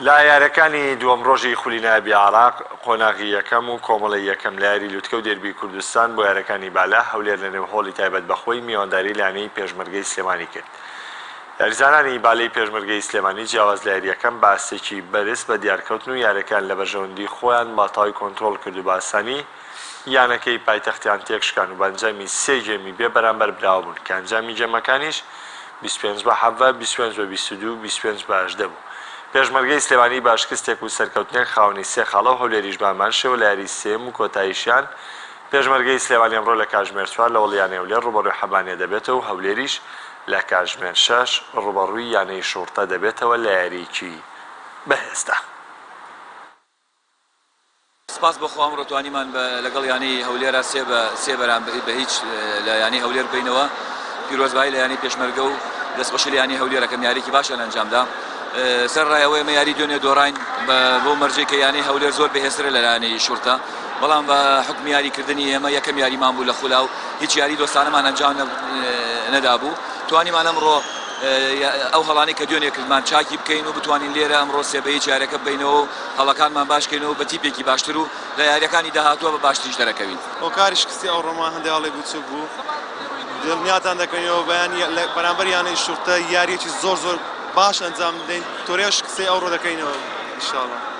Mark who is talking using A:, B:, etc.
A: لا یاریەکانی دووەم ڕۆژی خولینای عێراق قۆناغی یەکەم و کۆمەڵی یەکەم لە یاری لوتکە و دێربی کوردستان بۆ یاریەکانی بالا هەولێر لە نێو هۆڵی تایبەت بەخۆی میوانداری لانەی پێشمەرگەی سلێمانی کرد. یاریزانانی بالەی پێشمەرگەی سلێمانی جیاواز لە یاریەکەم باسێکی بەرز بە دیارکەوتن و یاریەکان لە بەرژەوەندی خۆیان ماتاوی کۆنتڕۆڵ کرد و باسانی یانەکەی پایتەختیان تێکشکان و بەنجامی سێ گێمی بێ بەرامبەر براوە بوون کە ئەنجامی گێمەکانیش 25/7 25/22 25/18 بوو. پێشمەرگەی سلێمانی باشکستێک و سەرکەوتنێک خاوەنی سێ خاڵە و هەولێریش بامان شێوە لە یاری سێم و کۆتاییشیان پێشمەرگەی سلێمانی ئەمڕۆ لە کاتژمێر 4 لە وڵیانێ هەولێر ڕوبەڕووی حەبانێ دەبێتەوە و هەولێریش لە کاتژمێر 6 ڕوبەڕووی یانەی شوڕتە دەبێتەوە لە یاریکی بەهێزدا.
B: سپاس بۆ خۆم ڕۆتوانیمان لەگەڵ یانەی هەولێرە سێ بەرامبەر بە هیچ لە یانەی هەولێر بینەوە پیرۆزبایی لە یانەی پێشمەرگە و دەستبەشی لە یانەی هەولێرەکەم یاریکی باشە لە ئەنجامدا. سەر ڕایەوەی ئەمە یاری دوێنێ دۆڕین بۆ مەرجەی کە یانەی هەولێر زۆر بەهێزترە لە یانەی شوڕتە، بەڵام بە حکم یاریکردنی ئێمە یەکەم یاریمان بوو لە خولاو هیچ یاری دۆستانەمان ئەنجام نەدابوو. توانیمان ئەمڕۆ ئەو هەڵانی کە دوێنێ کردمان چاکی بکەین و بتوانین لێرە ئەمڕۆ سێبەیەک یاریەکە بینەوە و هەڵەکانمان باشکەینەوە بە تیپێکی باشتر و لە یاریەکانی داهاتووە بە باشتریش دەرەکەوین.
C: ئەو کاریش کسی ئەو ڕۆمان هەندێک بچوو بوو دڵنیاتان دەکەینەوە بەیان بەرامبەر یانەی شوڕتە یاریەکی زۆر باش ئەنجام بدەین تۆرێش کسەی ئەوڕۆ دەکەینەوە ئینشاڵڵا.